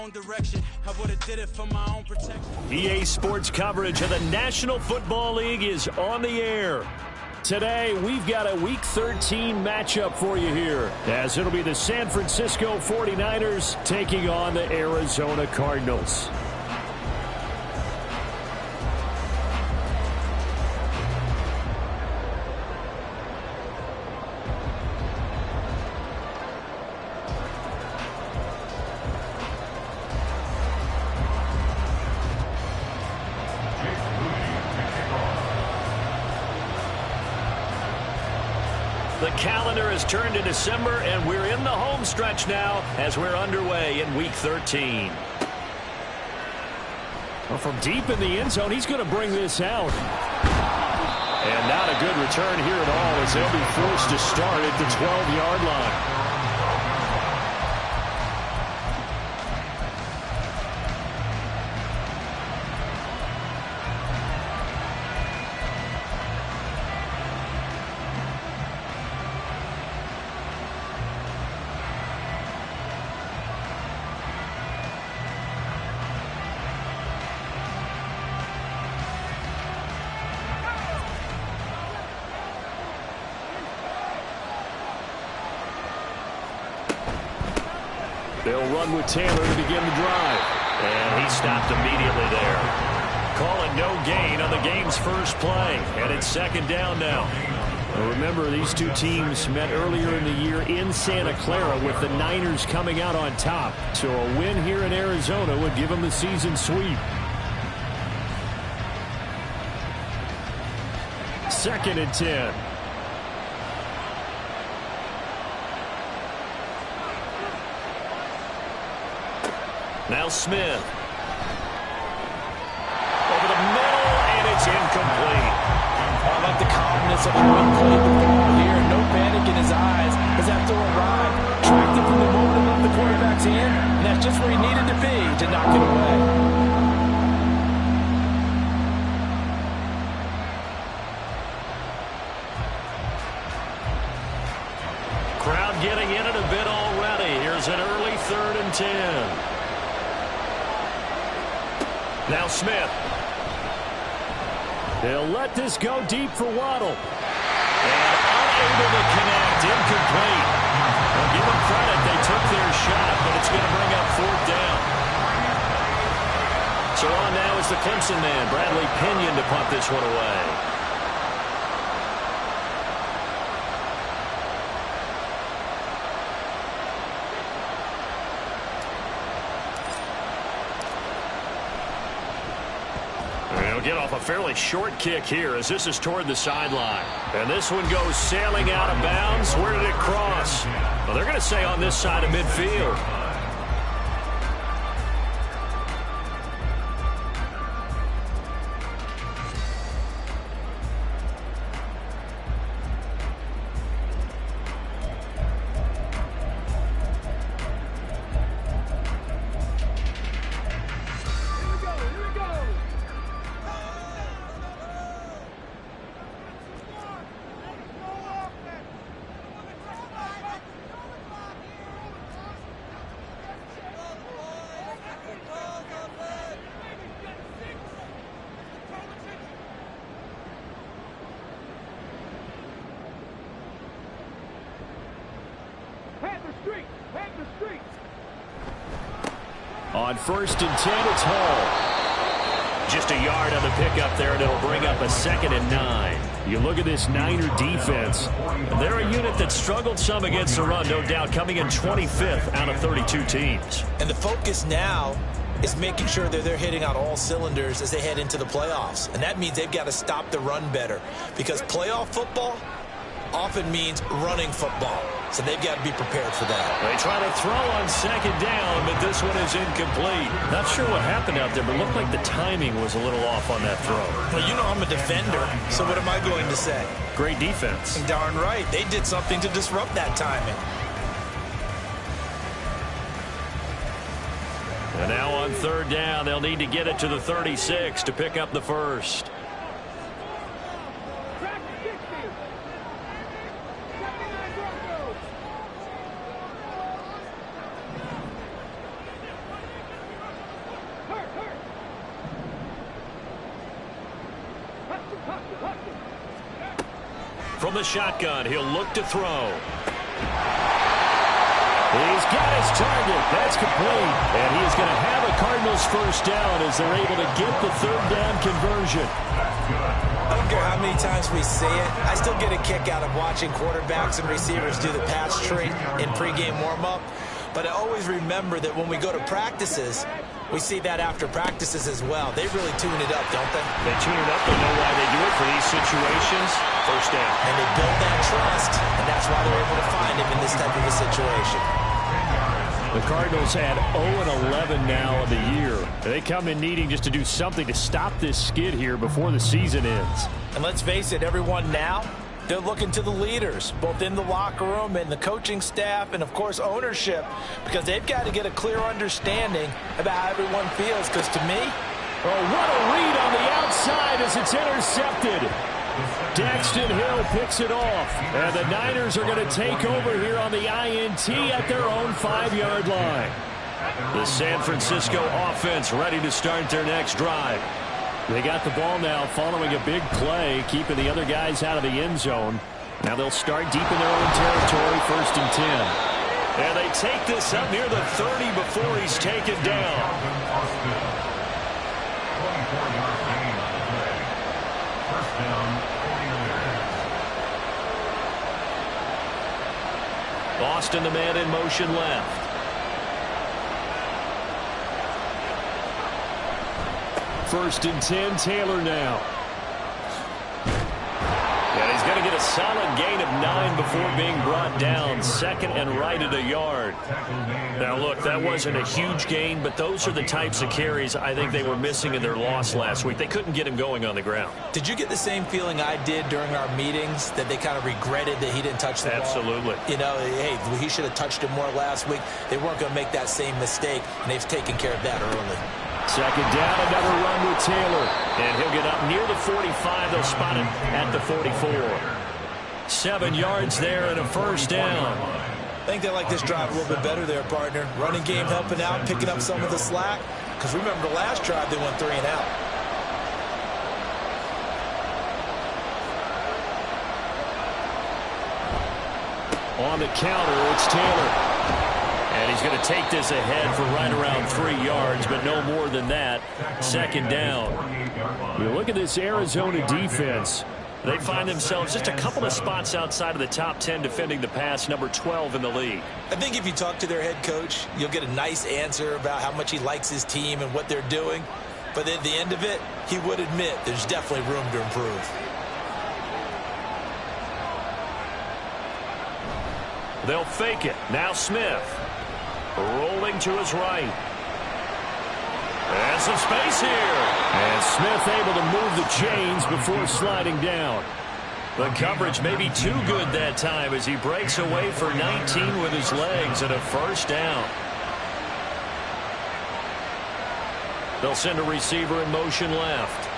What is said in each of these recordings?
wrong direction. I would have did it for my own protection. EA Sports coverage of the National Football League is on the air. Today, we've got a Week 13 matchup for you here, as it'll be the San Francisco 49ers taking on the Arizona Cardinals. The calendar has turned to December, and we're in the home stretch now as we're underway in Week 13. Well, from deep in the end zone, he's going to bring this out. And not a good return here at all, as they'll be forced to start at the 12-yard line. They'll run with Taylor to begin the drive. And he stopped immediately there. Call it no gain on the game's first play. And it's second down now. Well, remember, these two teams met earlier in the year in Santa Clara with the Niners coming out on top. So a win here in Arizona would give them the season sweep. Second and 10. Now Smith. Over the middle, and it's incomplete. I like the calmness of how he played the ball here. No panic in his eyes as after a ride, tracked it from the moment it left the quarterback's hand, and that's just where he needed to be to knock it away. Crowd getting in it a bit already. Here's an early 3rd and 10. Now Smith. They'll let this go deep for Waddle. And unable to connect. Incomplete. Well, give them credit. They took their shot, but it's going to bring up 4th down. So on now is the Clemson man, Bradley Pinion, to punt this one away. Get off a fairly short kick here as this is toward the sideline. And this one goes sailing out of bounds. Where did it cross? Well, they're going to say on this side of midfield. On 1st and 10, it's Hall. Just a yard on the pickup there, and it'll bring up a 2nd and 9. You look at this Niner defense. They're a unit that struggled some against the run, no doubt, coming in 25th out of 32 teams. And the focus now is making sure that they're hitting on all cylinders as they head into the playoffs. And that means they've got to stop the run better, because playoff football often means running football. So they've got to be prepared for that. They try to throw on 2nd down, but this one is incomplete. Not sure what happened out there, but it looked like the timing was a little off on that throw. Well, you know I'm a defender, so what am I going to say? Great defense. Darn right. They did something to disrupt that timing. And now on 3rd down, they'll need to get it to the 36 to pick up the first. From the shotgun, he'll look to throw. He's got his target. That's complete. And he is going to have a Cardinals first down as they're able to get the third down conversion. I don't care how many times we say it, I still get a kick out of watching quarterbacks and receivers do the pass tree in pregame warm-up. But I always remember that when we go to practices, we see that after practices as well. They really tune it up, don't they? They tune it up. They know why they do it for these situations. First down. And they build that trust, and that's why they're able to find him in this type of a situation. The Cardinals had 0-11 now of the year. They come in needing just to do something to stop this skid here before the season ends. And let's face it, everyone now, they're looking to the leaders, both in the locker room and the coaching staff and, of course, ownership, because they've got to get a clear understanding about how everyone feels. Because to me, oh, what a read on the outside as it's intercepted. Daxton Hill picks it off, and the Niners are going to take over here on the INT at their own 5-yard line. The San Francisco offense ready to start their next drive. They got the ball now following a big play, keeping the other guys out of the end zone. Now they'll start deep in their own territory, 1st and 10. And they take this up near the 30 before he's taken down. Austin, the man in motion left. First and 10, Taylor now. And he's going to get a solid gain of 9 before being brought down. 2nd and right at a yard. Now, look, that wasn't a huge gain, but those are the types of carries I think they were missing in their loss last week. They couldn't get him going on the ground. Did you get the same feeling I did during our meetings, that they kind of regretted that he didn't touch the ball? Absolutely. You know, hey, he should have touched it more last week. They weren't going to make that same mistake, and they've taken care of that early. 2nd down, another run with Taylor. And he'll get up near the 45. They'll spot him at the 44. 7 yards there and a first down. I think they like this drive a little bit better there, partner. Running game helping out, picking up some of the slack. Because remember, the last drive, they went 3 and out. On the counter, it's Taylor. And he's going to take this ahead for right around 3 yards, but no more than that. 2nd down. You look at this Arizona defense. They find themselves just a couple of spots outside of the top 10 defending the pass, number 12 in the league. I think if you talk to their head coach, you'll get a nice answer about how much he likes his team and what they're doing. But at the end of it, he would admit there's definitely room to improve. They'll fake it. Now Smith. Rolling to his right. And some space here. And Smith able to move the chains before sliding down. The coverage may be too good that time as he breaks away for 19 with his legs and a first down. They'll send a receiver in motion left.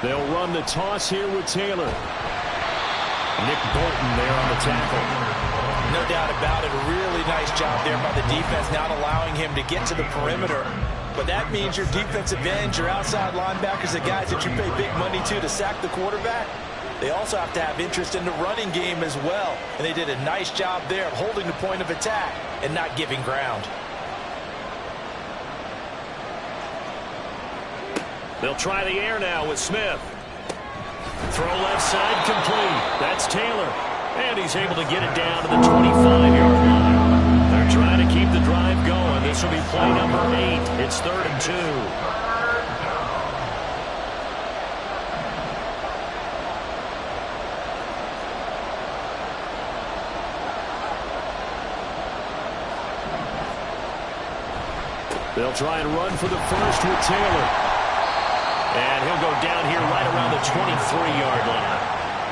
They'll run the toss here with Taylor. Nick Bolton there on the tackle. No doubt about it. A really nice job there by the defense, not allowing him to get to the perimeter. But that means your defensive ends, your outside linebackers, the guys that you pay big money to sack the quarterback, they also have to have interest in the running game as well. And they did a nice job there of holding the point of attack and not giving ground. They'll try the air now with Smith. Throw left side complete. That's Taylor. And he's able to get it down to the 25-yard line. They're trying to keep the drive going. This will be play number 8. It's 3rd and 2. They'll try and run for the first with Taylor. And he'll go down here right around the 23-yard line.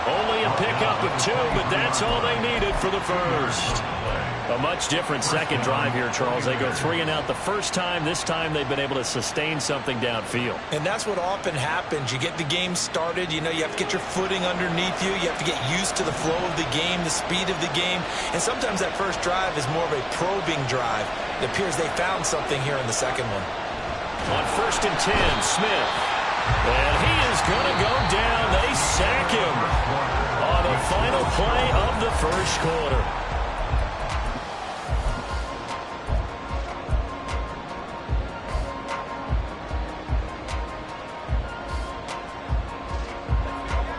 Only a pickup of 2, but that's all they needed for the first. A much different second drive here, Charles. They go 3 and out the first time. This time they've been able to sustain something downfield. And that's what often happens. You get the game started. You know, you have to get your footing underneath you. You have to get used to the flow of the game, the speed of the game. And sometimes that first drive is more of a probing drive. It appears they found something here in the second one. On 1st and 10, Smith. And he is going to go down. They sack him on the final play of the first quarter.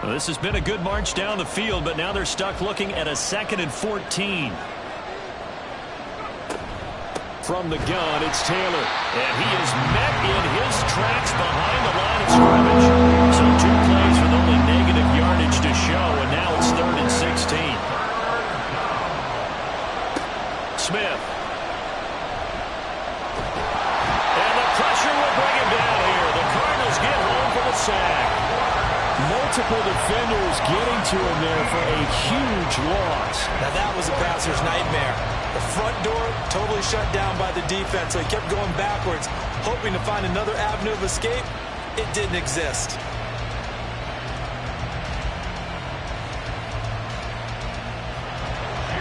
Well, this has been a good march down the field, but now they're stuck looking at a 2nd and 14. From the gun, it's Taylor. And he is met in his tracks behind the line of scrimmage. So 2 plays with only negative yardage to show, and now it's 3rd and 16. Smith. And the pressure will bring him down here. The Cardinals get home for the sack. Multiple defenders getting to him there for a huge loss. Now that was a passer's nightmare. The front door totally shut down by the defense, so he kept going backwards, hoping to find another avenue of escape. It didn't exist.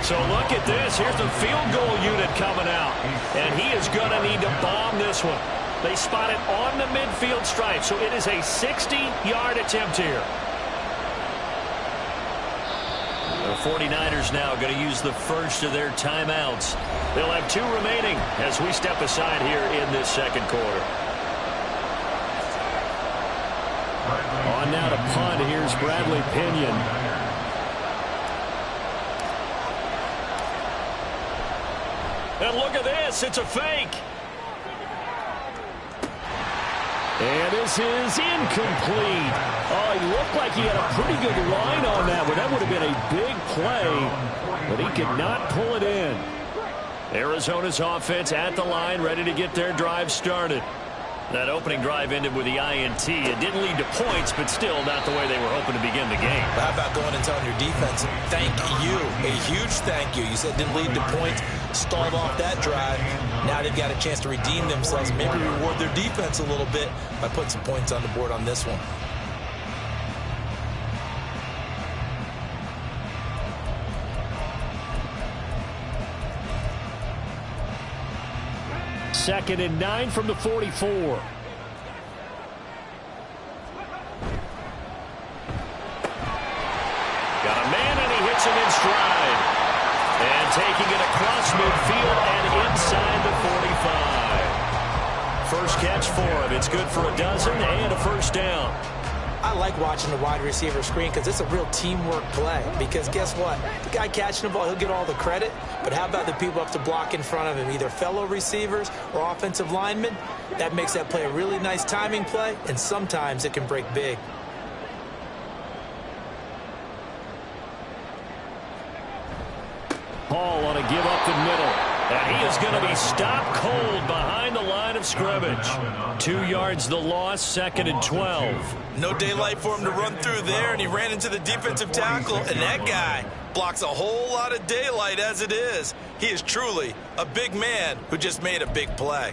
So look at this. Here's the field goal unit coming out. And he is going to need to bomb this one. They spot it on the midfield stripe, so it is a 60-yard attempt here. The 49ers now going to use the first of their timeouts. They'll have 2 remaining as we step aside here in this second quarter. On now to punt. Here's Bradley Pinion. And look at this. It's a fake. And this is incomplete. Oh, he looked like he had a pretty good line on that one. That would have been a big play, but he could not pull it in. Arizona's offense at the line, ready to get their drive started. That opening drive ended with the INT. It didn't lead to points, but still not the way they were hoping to begin the game. How about going and telling your defense, thank you, a huge thank you. You said it didn't lead to points, stalled off that drive. Now they've got a chance to redeem themselves, maybe reward their defense a little bit by putting some points on the board on this one. Second and 9 from the 44. Got a man, and he hits him in stride. And taking it across midfield and inside the 45. First catch for him. It's good for a dozen and a first down. I like watching the wide receiver screen because it's a real teamwork play. Because guess what? The guy catching the ball, he'll get all the credit. But how about the people up to block in front of him, either fellow receivers or offensive linemen? That makes that play a really nice timing play, and sometimes it can break big. Hall on a give up the middle. And he is going to be stopped cold behind the line of scrimmage. 2 yards the loss, 2nd and 12. No daylight for him to run through there, and he ran into the defensive tackle, and that guy blocks a whole lot of daylight as it is. He is truly a big man who just made a big play.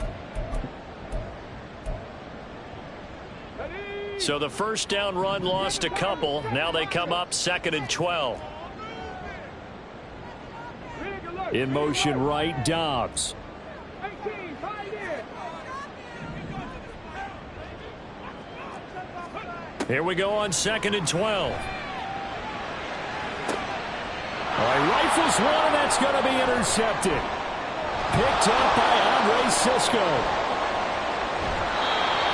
So the first down run lost a couple. Now they come up 2nd and 12. In motion right, Dobbs. Here we go on 2nd and 12. All right, rifles one, and that's going to be intercepted. Picked up by Andre Cisco.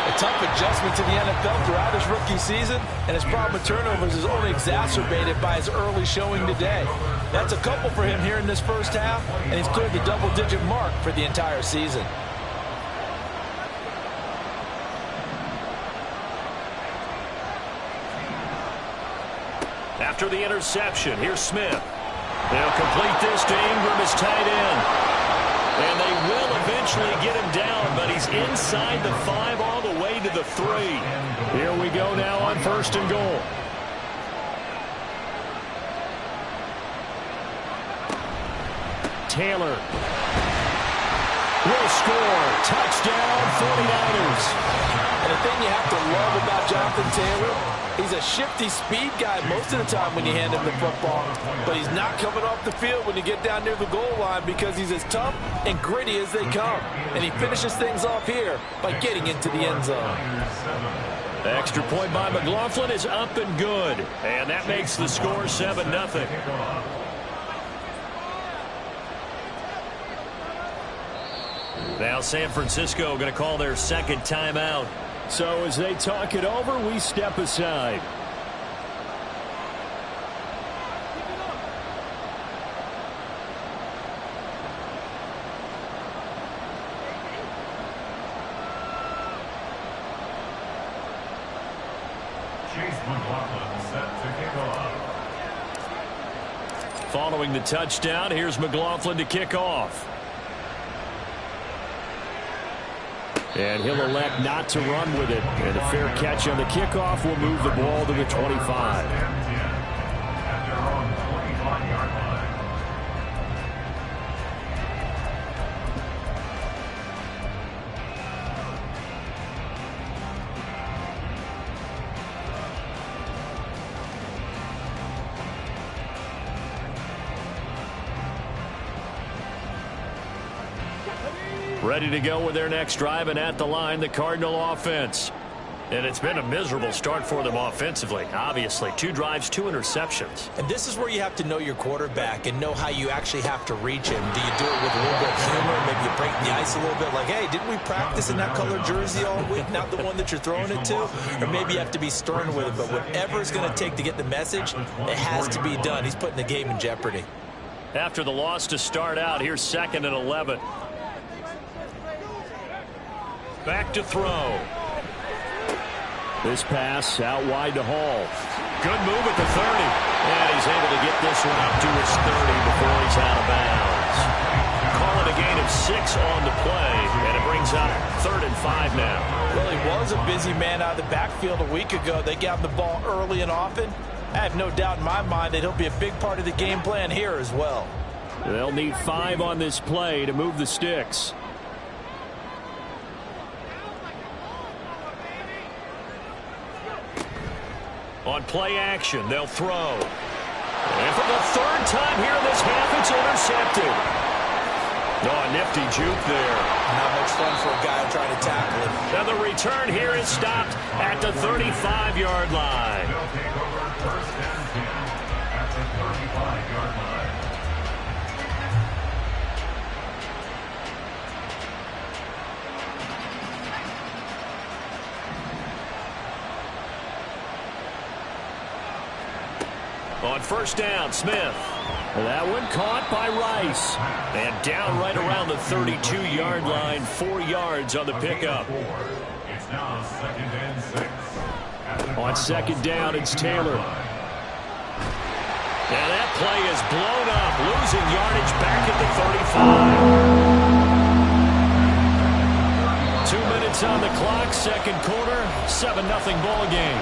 A tough adjustment to the NFL throughout his rookie season, and his problem with turnovers is only exacerbated by his early showing today. That's a couple for him here in this first half, and he's cleared the double-digit mark for the entire season. After the interception, here's Smith. They'll complete this to Ingram as tight end. And they will eventually get him down, but he's inside the 5 all the way to the 3. Here we go now on 1st and goal. Taylor will score. Touchdown, 49ers. And the thing you have to love about Jonathan Taylor, he's a shifty speed guy most of the time when you hand him the football. But he's not coming off the field when you get down near the goal line because he's as tough and gritty as they come. And he finishes things off here by getting into the end zone. The extra point by McLaughlin is up and good. And that makes the score 7-0. Now San Francisco going to call their second timeout. So as they talk it over, we step aside. Following the touchdown, here's McLaughlin to kick off. And he'll elect not to run with it. And a fair catch on the kickoff will move the ball to the 25. Ready to go with their next drive, and at the line, the Cardinal offense. And it's been a miserable start for them offensively, obviously. 2 drives, 2 interceptions. And this is where you have to know your quarterback and know how you actually have to reach him. Do you do it with a little bit of humor? Maybe you break the ice a little bit like, hey, didn't we practice in that color jersey all week? Not the one that you're throwing it to? Or maybe you have to be stern with it. But whatever it's going to take to get the message, it has to be done. He's putting the game in jeopardy. After the loss to start out, here's 2nd and 11. Back to throw. This pass out wide to Hall. Good move at the 30. And he's able to get this one up to his 30 before he's out of bounds. Call it a gain of 6 on the play, and it brings up 3rd and 5 now. Well, he was a busy man out of the backfield a week ago. They got him the ball early and often. I have no doubt in my mind that he'll be a big part of the game plan here as well. They'll need 5 on this play to move the sticks. On play action, they'll throw. And for the 3rd time here in this half, it's intercepted. Oh, a nifty juke there. Not much fun for a guy trying to tackle him. And the return here is stopped at the 35-yard line. On 1st down, Smith. That one caught by Rice. And down right around the 32-yard line, 4 yards on the pickup. It's now 2nd and 6. On 2nd down, it's Taylor. And that play is blown up, losing yardage back at the 35. 2 minutes on the clock, 2nd quarter, 7-0 ball game.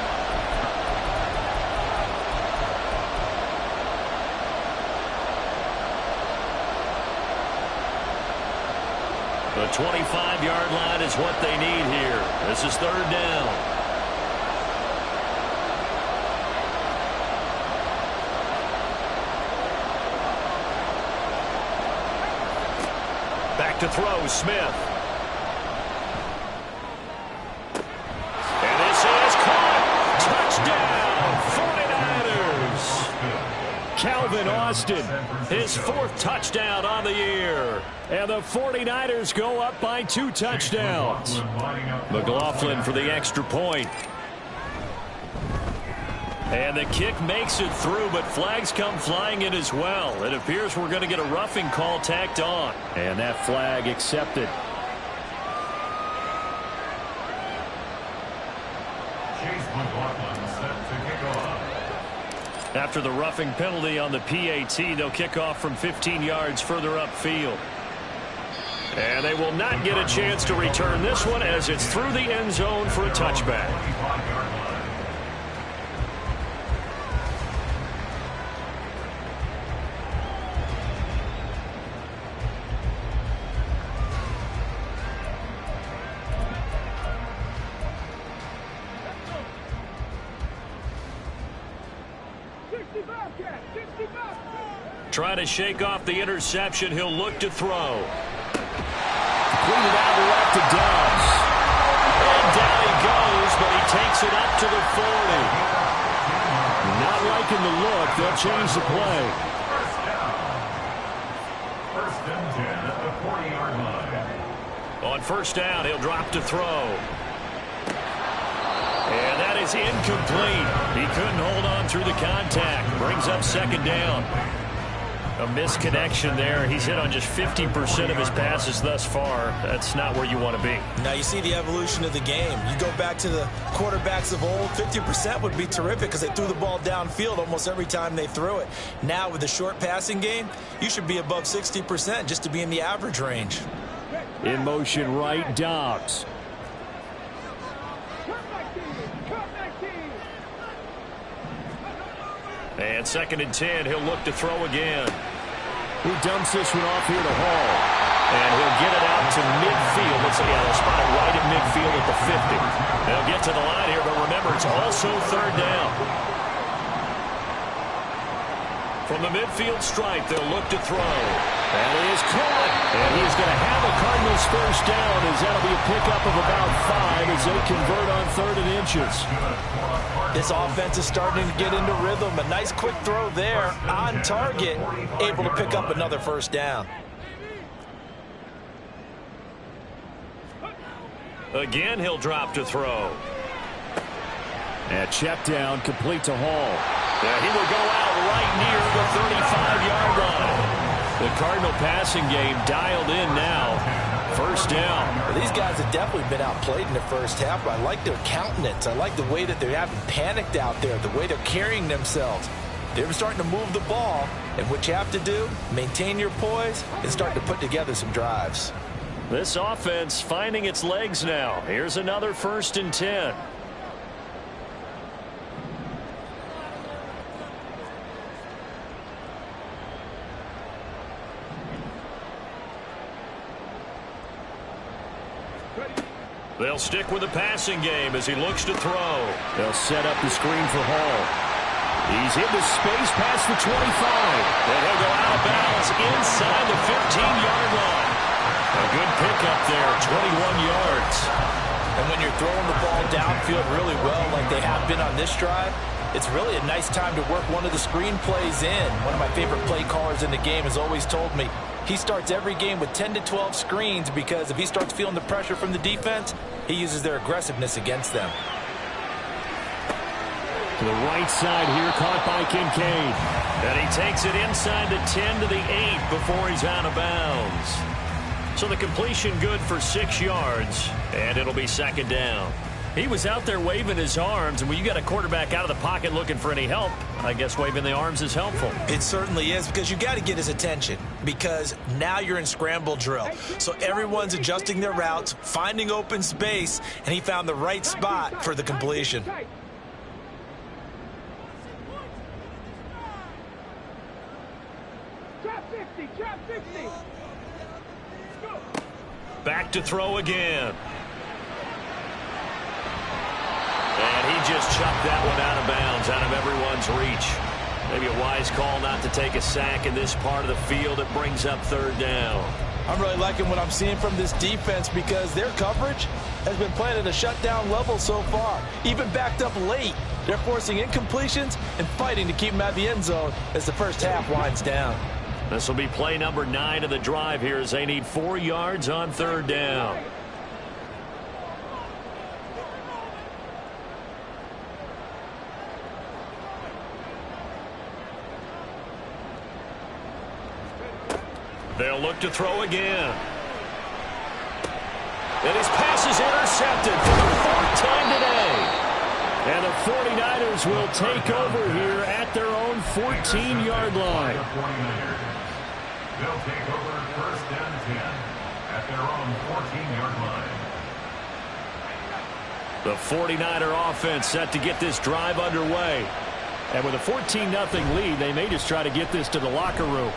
The 25-yard line is what they need here. This is 3rd down. Back to throw, Smith. And this is caught. Touchdown, 49ers. Calvin Austin, his 4th touchdown on the year. And the 49ers go up by 2 touchdowns. McLaughlin for the extra point. And the kick makes it through, but flags come flying in as well. It appears we're going to get a roughing call tacked on. And that flag accepted. Chase McLaughlin set to kick off. After the roughing penalty on the PAT, they'll kick off from 15 yards further upfield. And they will not get a chance to return this one as it's through the end zone for a touchback. Trying to shake off the interception. He'll look to throw. Completed out left to Dobbs. And down he goes, but he takes it up to the 40. Not liking the look. They'll change the play. First and 10 at the 40-yard line. On first down, he'll drop to throw. And that is incomplete. He couldn't hold on through the contact. Brings up second down. A misconnection there. He's hit on just 50% of his passes thus far. That's not where you want to be. Now you see the evolution of the game. You go back to the quarterbacks of old, 50% would be terrific because they threw the ball downfield almost every time they threw it. Now with the short passing game, you should be above 60% just to be in the average range. In motion right, Dobbs. And second and 10, he'll look to throw again. He dumps this one off here to Hall. And he'll get it out to midfield. Let's see, they'll spot it right at midfield at the 50. They'll get to the line here, but remember, it's also third down. From the midfield stripe, they'll look to throw. That is caught. And he's going to have a Cardinals first down as that'll be a pickup of about 5 as they convert on 3rd and inches. This offense is starting to get into rhythm. A nice quick throw there on target, able to pick up another first down. Again, he'll drop to throw. And check down, complete to Hall. Yeah, he will go out right near the 35-yard line. The Cardinal passing game dialed in now. First down. Well, these guys have definitely been outplayed in the first half, but I like their countenance. I like the way that they haven't panicked out there, the way they're carrying themselves. They're starting to move the ball, and what you have to do, maintain your poise and start to put together some drives. This offense finding its legs now. Here's another 1st and 10. They'll stick with the passing game as he looks to throw. They'll set up the screen for Hall. He's into space past the 25. And he'll go out of bounds inside the 15-yard line. A good pickup there, 21 yards. And when you're throwing the ball downfield really well like they have been on this drive, it's really a nice time to work one of the screen plays in. One of my favorite play callers in the game has always told me he starts every game with 10 to 12 screens because if he starts feeling the pressure from the defense, he uses their aggressiveness against them. To the right side here, caught by Kincaid. And he takes it inside the 10 to the 8 before he's out of bounds. So the completion good for 6 yards, and it'll be second down. He was out there waving his arms, and when you got a quarterback out of the pocket looking for any help, I guess waving the arms is helpful. It certainly is, because you got to get his attention, because now you're in scramble drill. So everyone's adjusting their routes, finding open space, and he found the right spot for the completion. Back to throw again. And he just chucked that one out of bounds, out of everyone's reach. Maybe a wise call not to take a sack in this part of the field. It brings up third down. I'm really liking what I'm seeing from this defense because their coverage has been playing at a shutdown level so far. Even backed up late, they're forcing incompletions and fighting to keep them out of the end zone as the first half winds down. This will be play number 9 of the drive here as they need 4 yards on third down. They'll look to throw again. And his pass is intercepted for the 4th time today. And the 49ers will take over here at their own 14-yard line. They'll take over 1st and 10 at their own 14-yard line. The 49er offense set to get this drive underway. And with a 14-0 lead, they may just try to get this to the locker room.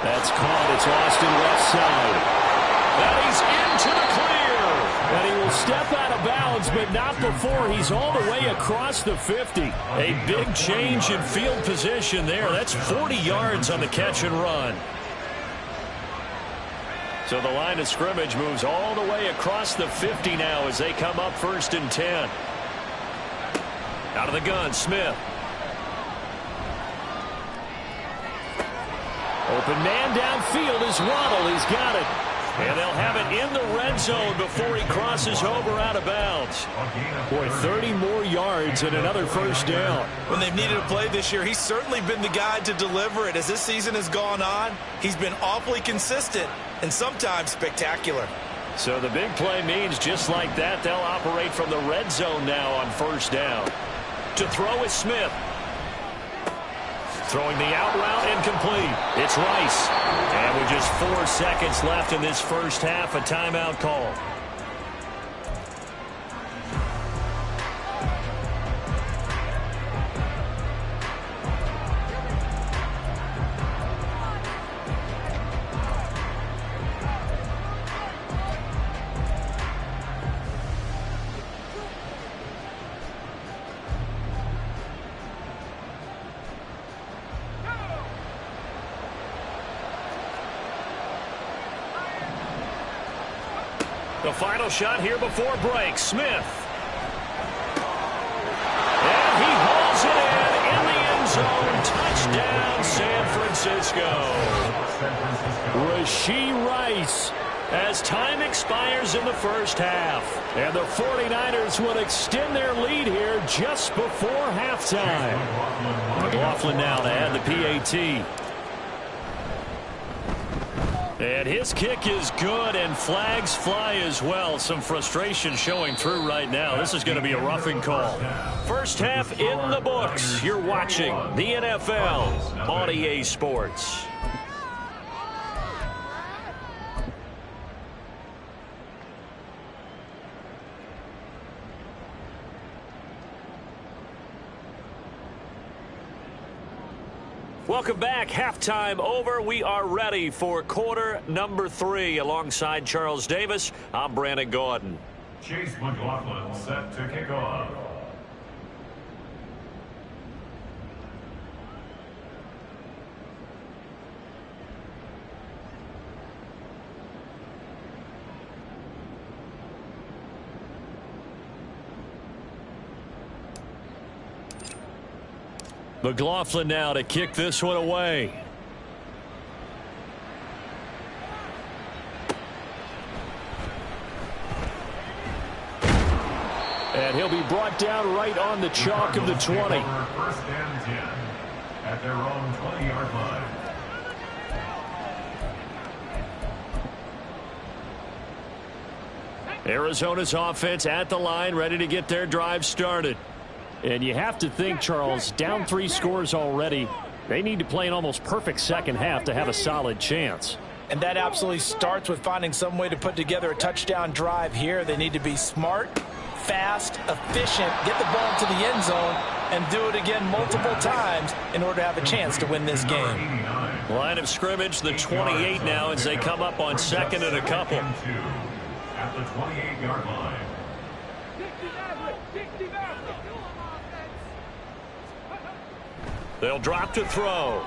That's caught. It's Austin left side. And he's into the clear. And he will step out of bounds, but not before he's all the way across the 50. A big change in field position there. That's 40 yards on the catch and run. So the line of scrimmage moves all the way across the 50 now as they come up 1st and 10. Out of the gun, Smith. Open man downfield is Waddle. He's got it. And they'll have it in the red zone before he crosses over out of bounds. Boy, 30 more yards and another first down. When they've needed a play this year, he's certainly been the guy to deliver it. As this season has gone on, he's been awfully consistent and sometimes spectacular. So the big play means just like that, they'll operate from the red zone now on first down. To throw is Smith. Throwing the out route, incomplete. It's Rice. And with just 4 seconds left in this first half, a timeout call. The final shot here before break. Smith. And he hauls it in the end zone. Touchdown, San Francisco. Rashee Rice. As time expires in the first half. And the 49ers will extend their lead here just before halftime. McLaughlin now to add the PAT. And his kick is good, and flags fly as well. Some frustration showing through right now. This is going to be a roughing call. First half in the books. You're watching the NFL on EA Sports. Welcome back. Halftime over. We are ready for quarter number 3. Alongside Charles Davis, I'm Brandon Gaudin. Chase McLaughlin set to kick off. McLaughlin now to kick this one away. And he'll be brought down right on the chalk of the 20. 1st and 10 at their own 20-yard line. Arizona's offense at the line, ready to get their drive started. And you have to think, Charles, down 3 scores already. They need to play an almost perfect second half to have a solid chance. And that absolutely starts with finding some way to put together a touchdown drive here. They need to be smart, fast, efficient, get the ball to the end zone, and do it again multiple times in order to have a chance to win this game. Line of scrimmage, the 28 now as they come up on 2nd and a couple. At the 28-yard line. They'll drop to throw.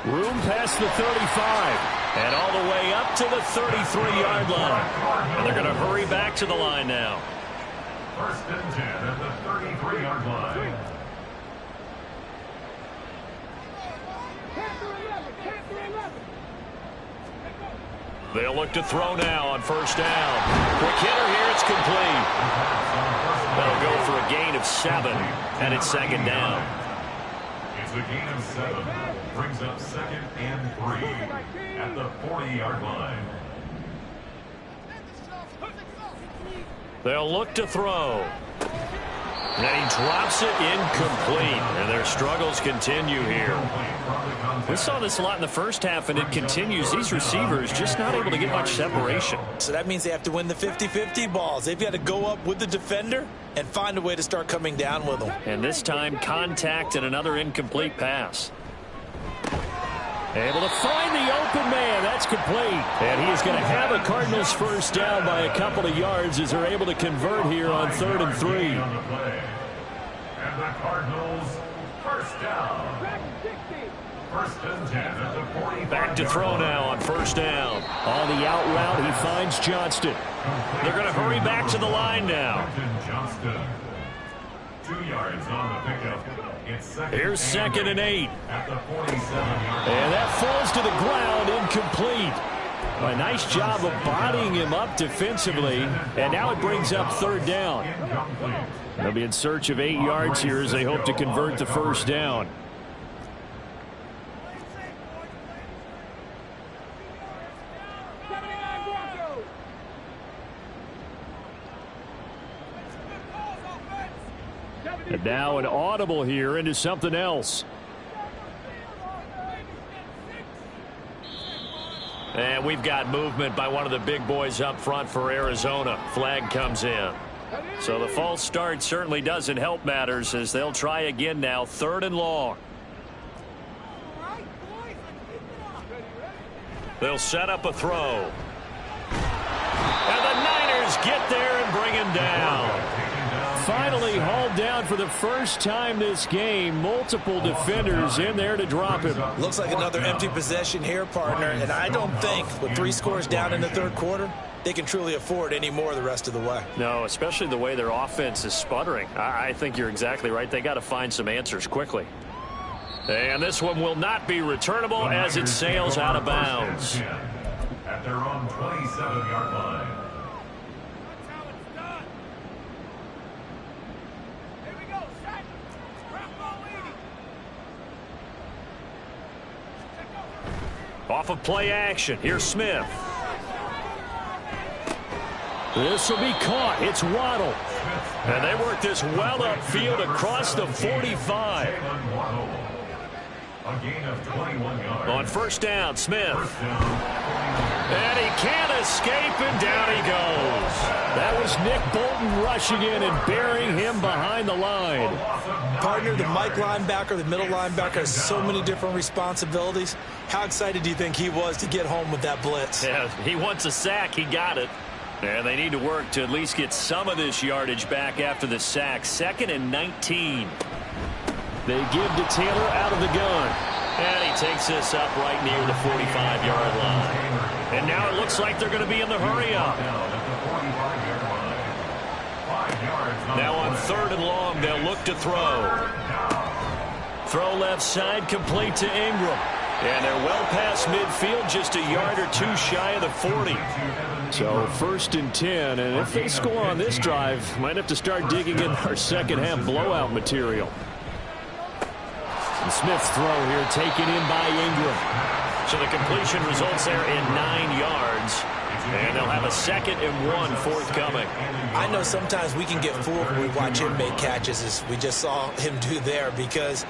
Room past the 35. And all the way up to the 33-yard line. And they're going to hurry back to the line now. 1st and 10 at the 33-yard line. They'll look to throw now on 1st down. Quick hitter here, it's complete. That'll go for a gain of 7, and it's 2nd down. It's a gain of 7. Brings up 2nd and 3 at the 40-yard line. They'll look to throw. And he drops it incomplete. And their struggles continue here. We saw this a lot in the first half, and it continues. These receivers just not able to get much separation. So that means they have to win the 50-50 balls. They've got to go up with the defender and find a way to start coming down with them. And this time, contact and another incomplete pass. Able to find the open man. That's complete. And he is going to have a Cardinals first down by a couple of yards as they're able to convert here on 3rd and 3. And the Cardinals first down. First and 10 at the 45. Back to throw now on first down. On the out route, he finds Johnston. They're going to hurry back to the line now. Johnston. 2 yards on the pickup. Here's 2nd and 8. At the 47-yard line. And that falls to the ground, incomplete. A nice job of bodying him up defensively. And now it brings up 3rd down. They'll be in search of 8 yards here as they hope to convert the first down. And now an audible here into something else. And we've got movement by one of the big boys up front for Arizona. Flag comes in. So the false start certainly doesn't help matters as they'll try again now. 3rd and long. They'll set up a throw. And the Niners get there and bring him down. Finally hauled down for the first time this game. Multiple defenders in there to drop him. Looks like another empty possession here, partner. And I don't think with 3 scores down in the 3rd quarter, they can truly afford any more the rest of the way. No, especially the way their offense is sputtering. I think you're exactly right. They got to find some answers quickly. And this one will not be returnable as it sails out of bounds. At their own 27-yard line. Off of play action. Here's Smith. This will be caught. It's Waddle. And they work this well upfield across the 45. A gain of 21 yards. On first down, Smith. And he can't escape, and down he goes. That was Nick Bolton rushing in and burying him behind the line. Partner, the Mike linebacker, the middle linebacker has so many different responsibilities. How excited do you think he was to get home with that blitz? Yeah, he wants a sack. He got it. And they need to work to at least get some of this yardage back after the sack. 2nd and 19. They give to Taylor out of the gun. And he takes this up right near the 45-yard line. And now it looks like they're going to be in the hurry-up. Now on 3rd and long, they'll look to throw. Throw left side, complete to Ingram. And they're well past midfield, just a yard or 2 shy of the 40. So 1st and 10, and if they score on this drive, might have to start digging in our second-half blowout material. And Smith's throw here taken in by Ingram. So the completion results there in 9 yards. And they'll have a 2nd and 1 forthcoming. I know sometimes we can get fooled when we watch him make catches, as we just saw him do there, because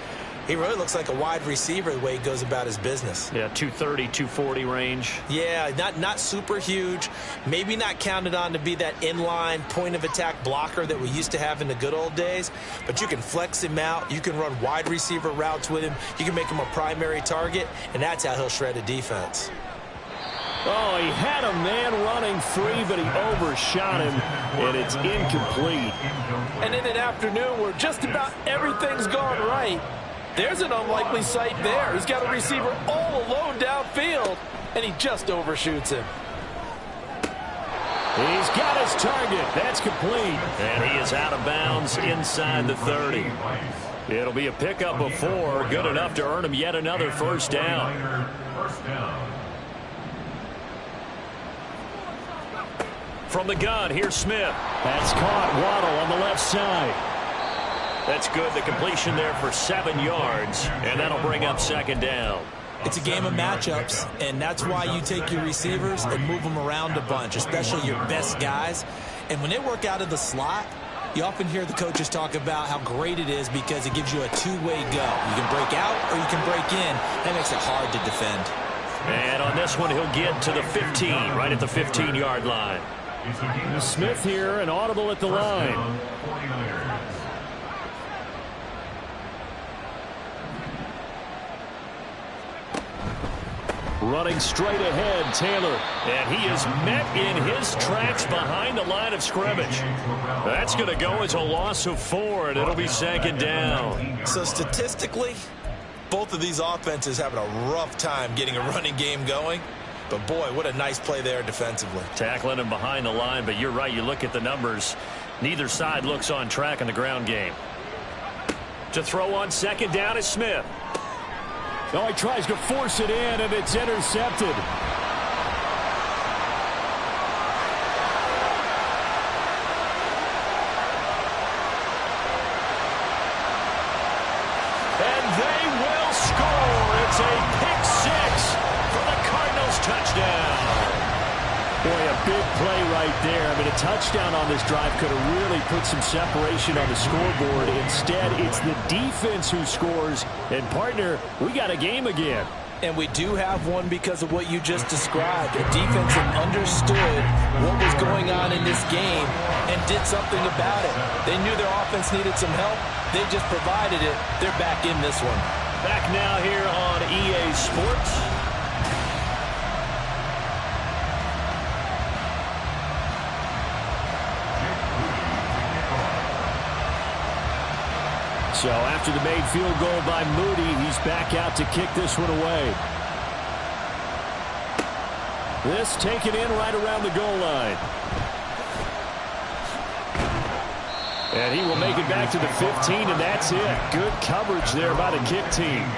he really looks like a wide receiver the way he goes about his business. Yeah, 230, 240 range. Yeah, not super huge. Maybe not counted on to be that inline point-of-attack blocker that we used to have in the good old days. But you can flex him out. You can run wide receiver routes with him. You can make him a primary target, and that's how he'll shred a defense. Oh, he had a man running free, but he overshot him, and it's incomplete. And in an afternoon where just about everything's gone right, there's an unlikely sight there. He's got a receiver all alone downfield, and he just overshoots him. He's got his target. That's complete. And he is out of bounds inside the 30. It'll be a pickup of 4, good enough to earn him yet another first down. From the gun, here's Smith. That's caught. Waddle on the left side. That's good. The completion there for 7 yards, and that'll bring up 2nd down. It's a game of matchups, and that's why you take your receivers and move them around a bunch, especially your best guys. And when they work out of the slot, you often hear the coaches talk about how great it is because it gives you a two-way go. You can break out or you can break in. That makes it hard to defend. And on this one, he'll get to the 15, right at the 15-yard line. Smith here, an audible at the line. Running straight ahead, Taylor. And he is met in his tracks behind the line of scrimmage. That's going to go as a loss of 4, and it'll be 2nd down. So statistically, both of these offenses having a rough time getting a running game going. But, boy, what a nice play there defensively. Tackling him behind the line, but you're right. You look at the numbers. Neither side looks on track in the ground game. To throw on 2nd down is Smith. Oh, he tries to force it in, and it's intercepted. And they will score. It's a pick 6 for the Cardinals touchdown. Boy, a big play right there. I mean, a touchdown on this drive could have really put some separation on the scoreboard. Instead, it's the defense who scores. And, partner, we got a game again. And we do have one because of what you just described. A defense that understood what was going on in this game and did something about it. They knew their offense needed some help. They just provided it. They're back in this one. Back now here on EA Sports. So after the made field goal by Moody, he's back out to kick this one away. This taken in right around the goal line. And he will make it back to the 15, and that's it. Good coverage there by the kick team.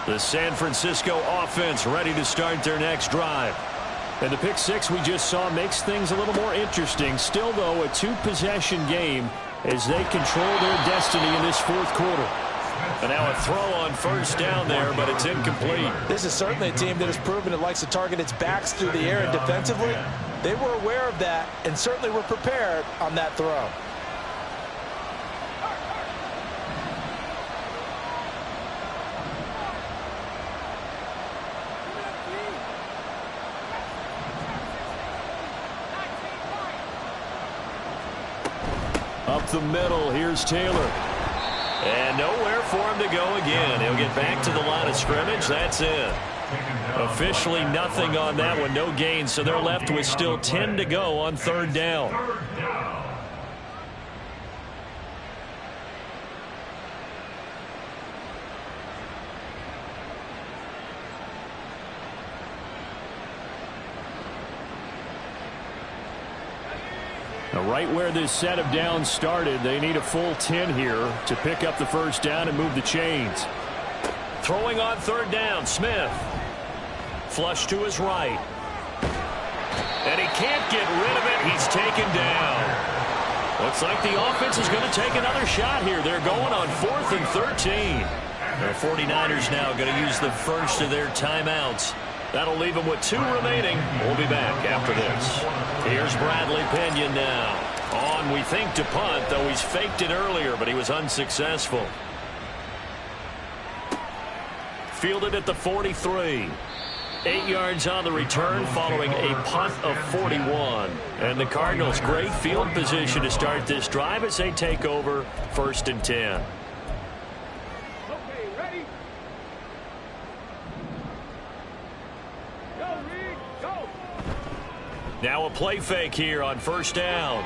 The San Francisco offense ready to start their next drive. And the pick 6 we just saw makes things a little more interesting. Still, though, a 2-possession game as they control their destiny in this 4th quarter. And now a throw on 1st down there, but it's incomplete. This is certainly a team that has proven it likes to target its backs through the air, and defensively, they were aware of that and certainly were prepared on that throw. Up the middle, here's Taylor. And nowhere for him to go again. He'll get back to the line of scrimmage. That's it. Officially nothing on that one. No gain, so they're left with still 10 to go on 3rd down. Right where this set of downs started, they need a full 10 here to pick up the 1st down and move the chains. Throwing on 3rd down, Smith. Flush to his right. And he can't get rid of it. He's taken down. Looks like the offense is going to take another shot here. They're going on 4th and 13. The 49ers now going to use the first of their timeouts. That'll leave them with 2 remaining. We'll be back after this. Here's Bradley Pinion now. On, we think, to punt, though he's faked it earlier, but he was unsuccessful. Fielded at the 43. 8 yards on the return following a punt of 41. And the Cardinals, great field position to start this drive as they take over 1st and 10. Now a play fake here on 1st down.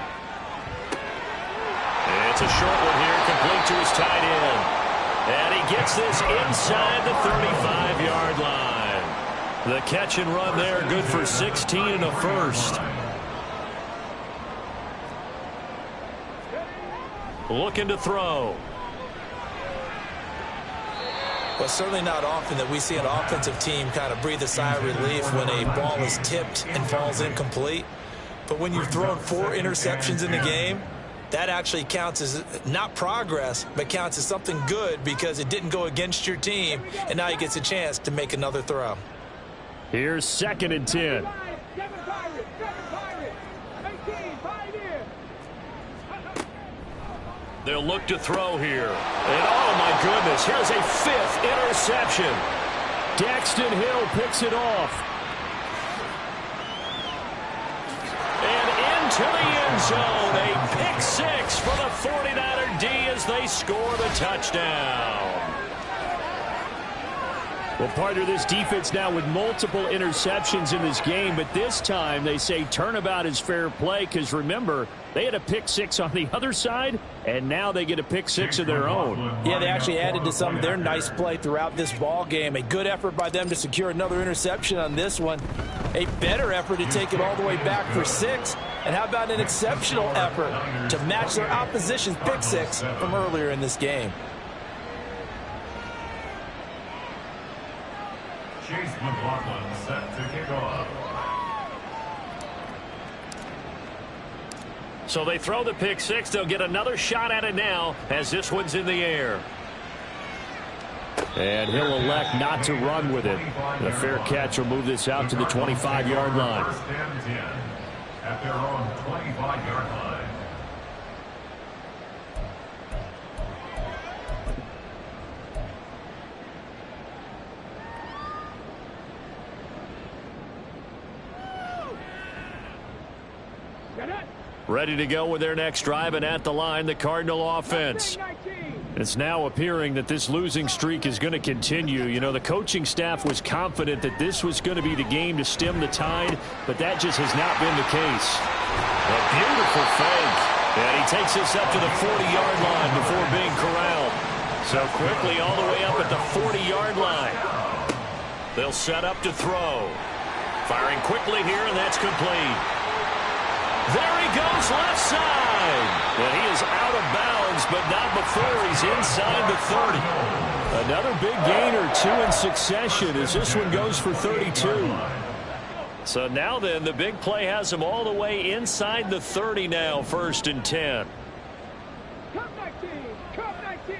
It's a short one here, complete to his tight end. And he gets this inside the 35-yard line. The catch and run there, good for 16 and a first. Looking to throw. Well, certainly not often that we see an offensive team kind of breathe a sigh of relief when a ball is tipped and falls incomplete. But when you've thrown 4 interceptions in the game, that actually counts as not progress, but counts as something good because it didn't go against your team, and now he gets a chance to make another throw. Here's 2nd and 10. They'll look to throw here. And oh my goodness, here's a 5th interception. Daxton Hill picks it off. And into the end end zone. A pick six for the 49er D as they score the touchdown. Well, partner, this defense now with multiple interceptions in this game, but this time they say turnabout is fair play because, remember, they had a pick six on the other side, and now they get a pick six of their own. Yeah, they actually added to some of their nice play throughout this ball game. A good effort by them to secure another interception on this one. A better effort to take it all the way back for 6. And how about an exceptional effort to match their opposition's pick six from earlier in this game? Chase McLaughlin set to kick off. So they throw the pick six. They'll get another shot at it now as this one's in the air. And he'll elect not to run with it. The fair catch will move this out to the 25-yard line. First and 10 at their own 25-yard line. Ready to go with their next drive, and at the line, the Cardinal offense. It's now appearing that this losing streak is going to continue. You know, the coaching staff was confident that this was going to be the game to stem the tide, but that just has not been the case. A beautiful fake. And he takes this up to the 40-yard line before being corralled. So quickly all the way up at the 40-yard line. They'll set up to throw. Firing quickly here, and that's complete. There he goes, left side. And he is out of bounds, but not before he's inside the 30. Another big gain or two in succession as this one goes for 32. So now then, the big play has him all the way inside the 30 now, 1st and 10. Come 19, come 19.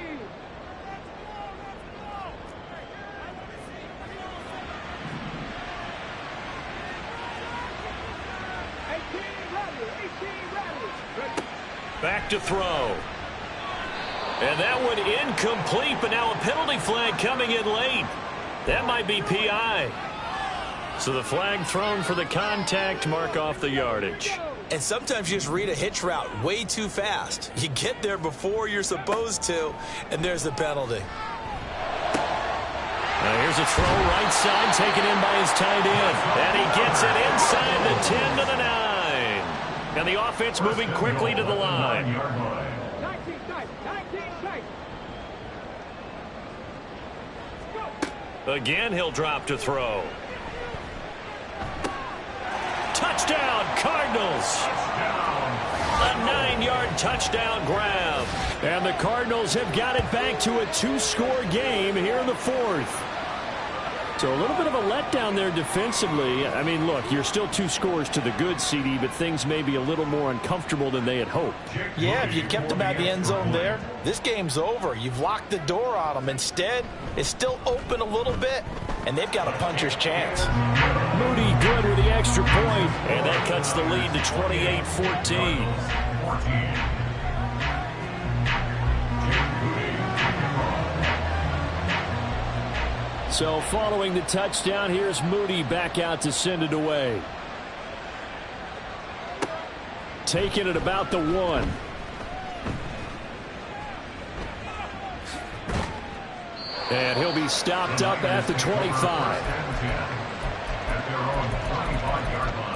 Back to throw. And that one incomplete, but now a penalty flag coming in late. That might be PI. So the flag thrown for the contact, mark off the yardage. And sometimes you just read a hitch route way too fast. You get there before you're supposed to, and there's the penalty. Now here's a throw right side, taken in by his tight end. And he gets it inside the 10 to the 9. And the offense moving quickly to the line. 19 tight, 19 tight. Again, he'll drop to throw. Touchdown, Cardinals. A 9-yard touchdown grab. And the Cardinals have got it back to a 2-score game here in the 4th. So a little bit of a letdown there defensively. I mean, look, you're still 2 scores to the good, CD, but things may be a little more uncomfortable than they had hoped. Yeah, if you kept them at the end zone there, this game's over. You've locked the door on them. Instead, it's still open a little bit, and they've got a puncher's chance. Moody good with the extra point, and that cuts the lead to 28-14. So following the touchdown, here's Moody back out to send it away. Taking it about the 1. And he'll be stopped up at the 25. At their own 25-yard line.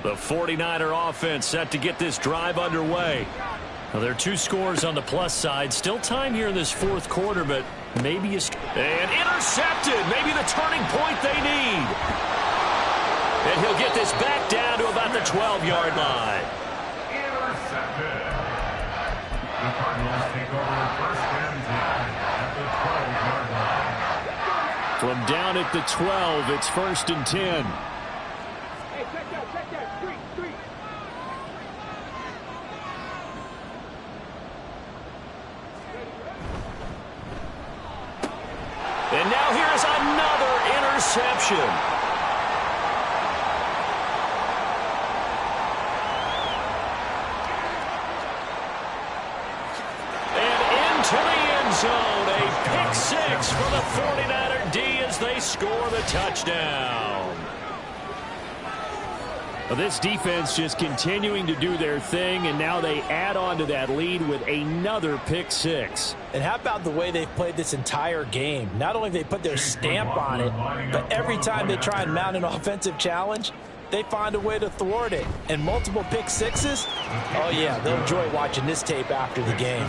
The 49er offense set to get this drive underway. Well, there are 2 scores on the plus side. Still time here in this 4th quarter, but maybe and intercepted. Maybe the turning point they need. And he'll get this back down to about the 12-yard line. Intercepted. The Cardinals take over 1st and 10 at the 12-yard line. From down at the 12, it's 1st and 10. Hey, check that, street. And now here's another interception. zone. A pick six for the 49er D as they score the touchdown. Well, this defense just continuing to do their thing, and now they add on to that lead with another pick six. And how about the way they've played this entire game? Not only have they put their stamp on it, but every time they try and mount an offensive challenge, they find a way to thwart it. And multiple pick sixes? Oh, yeah, they'll enjoy watching this tape after the game.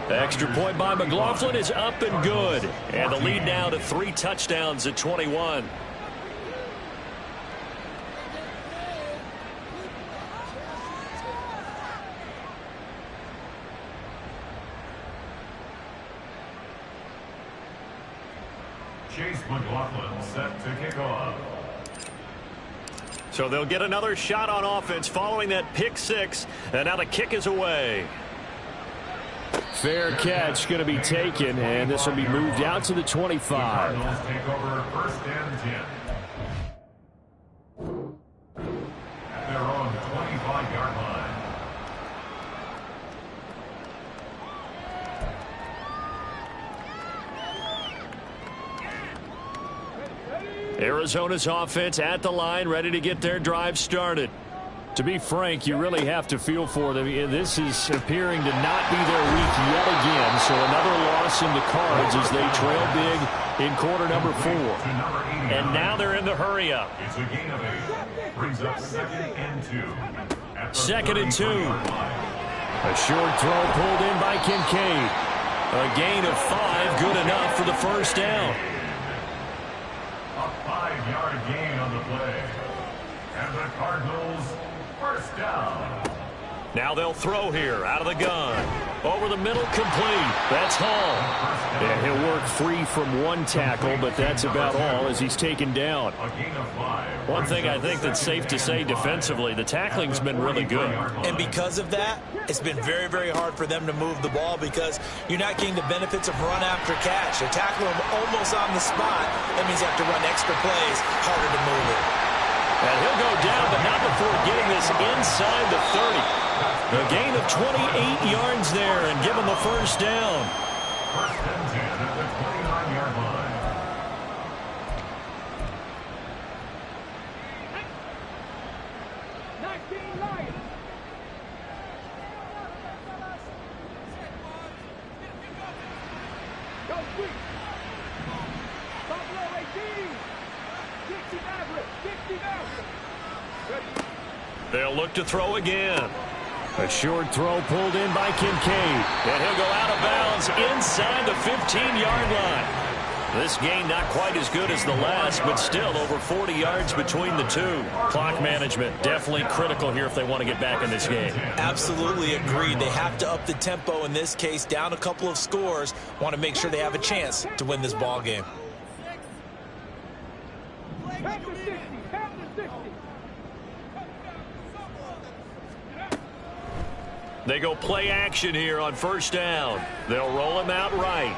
The extra point by McLaughlin is up and good. And the lead now to 3 touchdowns at 21. Chase McLaughlin set to kick off. So they'll get another shot on offense following that pick six. And now the kick is away. Fair catch going to be taken, and this will be moved out to the 25. Cardinals take over 1st and 10. At their own 25-yard line. Arizona's offense at the line, ready to get their drive started. To be frank, you really have to feel for them. This is appearing to not be their week yet again, so another loss in the cards as they trail big in quarter number 4. And now they're in the hurry up. It's a gain of 8. Brings up 2nd and 2. 2nd and 2. A short throw pulled in by Kincaid. A gain of 5, good enough for the first down. A 5-yard gain on the play. And the Cardinals, first down. Now they'll throw here out of the gun. Over the middle, complete. That's Hall. And he'll work free from one tackle, but that's about all as he's taken down. A gain of 5. One thing I think that's safe to say defensively, the tackling's been really good. And because of that, it's been very, very hard for them to move the ball because you're not getting the benefits of run after catch. They're tackling them almost on the spot. That means you have to run extra plays, harder to move it. And he'll go down, but not before getting this inside the 30. A gain of 28 yards there and give him the first down. 1st and 10 at the 29-yard line. Go quick. Buffalo 18. 60 Maverick. 60 Maverick. Ready. They'll look to throw again. A short throw pulled in by Kincaid. And he'll go out of bounds inside the 15-yard line. This gain not quite as good as the last, but still over 40 yards between the two. Clock management definitely critical here if they want to get back in this game. Absolutely agreed. They have to up the tempo in this case, down a couple of scores. Want to make sure they have a chance to win this ball game. Count to 60. Count to 60. They go play action here on first down. They'll roll him out right.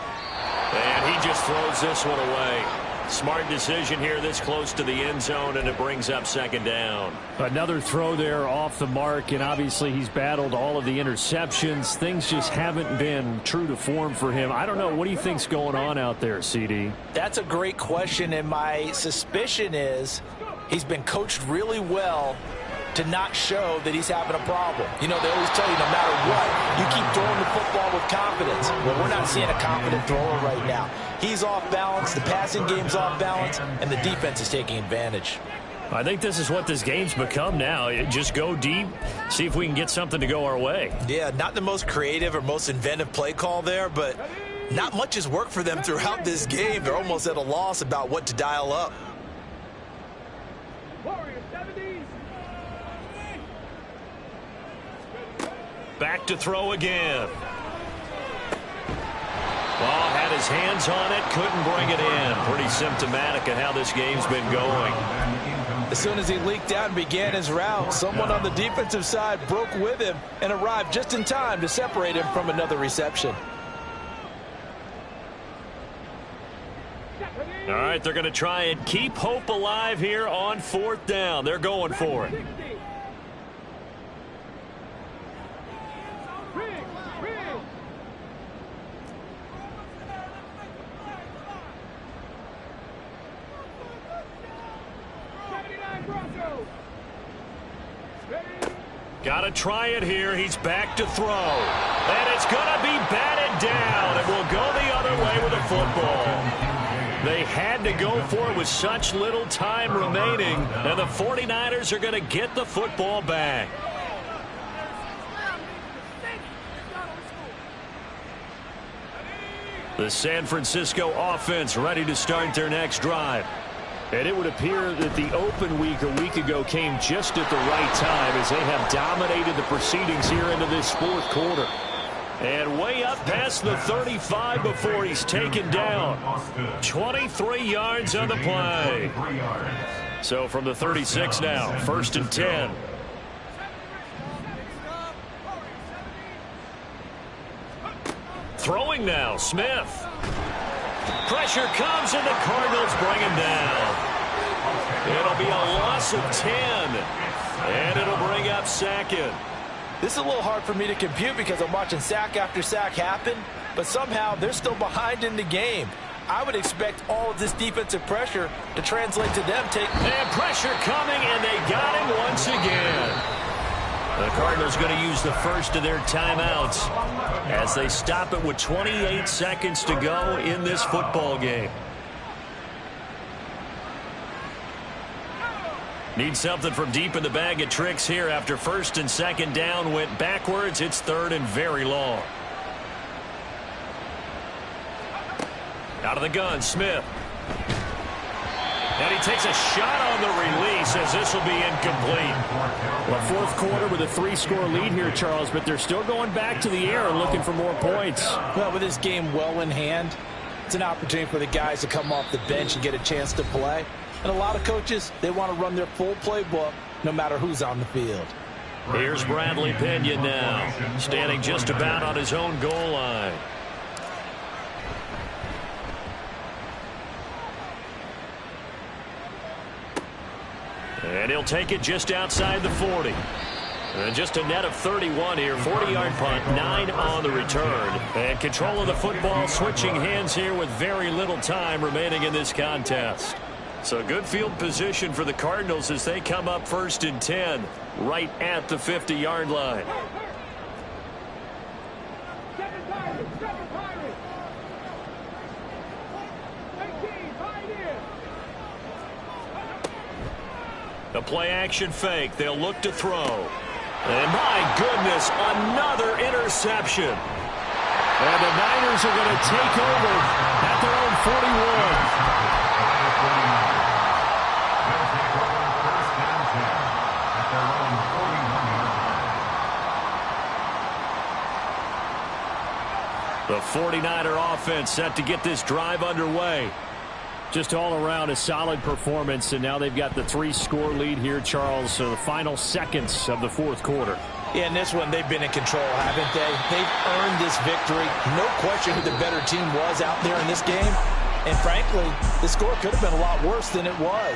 And he just throws this one away. Smart decision here this close to the end zone, and it brings up 2nd down. Another throw there off the mark, and obviously he's battled all of the interceptions. Things just haven't been true to form for him. I don't know. What do you think's going on out there, CD? That's a great question, and my suspicion is he's been coached really well to not show that he's having a problem. You know, they always tell you no matter what, you keep throwing the football with confidence. Well, we're not seeing a confident thrower right now. He's off balance, the passing game's off balance, and the defense is taking advantage. I think this is what this game's become now. Just go deep, see if we can get something to go our way. Yeah, not the most creative or most inventive play call there, but not much has worked for them throughout this game. They're almost at a loss about what to dial up. Warriors 70. Back to throw again. Well, had his hands on it, couldn't bring it in. Pretty symptomatic of how this game's been going. As soon as he leaked out and began his route, someone on the defensive side broke with him and arrived just in time to separate him from another reception. All right, they're going to try and keep hope alive here on 4th down. They're going for it. Got to try it here. He's back to throw. And it's going to be batted down. It will go the other way with the football. They had to go for it with such little time remaining. And the 49ers are going to get the football back. The San Francisco offense ready to start their next drive. And it would appear that the open week a week ago came just at the right time as they have dominated the proceedings here into this fourth quarter. And way up past the 35 before he's taken down. 23 yards on the play. So from the 36 now, 1st and 10. Throwing now, Smith. Pressure comes, and the Cardinals bring him down. It'll be a loss of 10, and it'll bring up second. This is a little hard for me to compute because I'm watching sack after sack happen, but somehow they're still behind in the game. I would expect all of this defensive pressure to translate to them and pressure coming, and they got him once again. The Cardinals going to use the first of their timeouts as they stop it with 28 seconds to go in this football game. Need something from deep in the bag of tricks here after 1st and 2nd down went backwards. It's 3rd and very long. Out of the gun, Smith. And he takes a shot on the release as this will be incomplete. Well, fourth quarter with a 3-score lead here, Charles, but they're still going back to the air and looking for more points. Well, with this game well in hand, it's an opportunity for the guys to come off the bench and get a chance to play. And a lot of coaches, they want to run their full playbook no matter who's on the field. Here's Bradley Pinion now, standing just about on his own goal line. And he'll take it just outside the 40. And just a net of 31 here. 40-yard punt, 9 on the return. And control of the football switching hands here with very little time remaining in this contest. So good field position for the Cardinals as they come up 1st and 10 right at the 50-yard line. The play-action fake. They'll look to throw. And my goodness, another interception. And the Niners are going to take over at their own 41. The 49er offense set to get this drive underway. Just all around a solid performance, and now they've got the 3-score lead here, Charles. So the final seconds of the fourth quarter. Yeah, in this one, they've been in control, haven't they? They've earned this victory. No question who the better team was out there in this game. And frankly, the score could have been a lot worse than it was.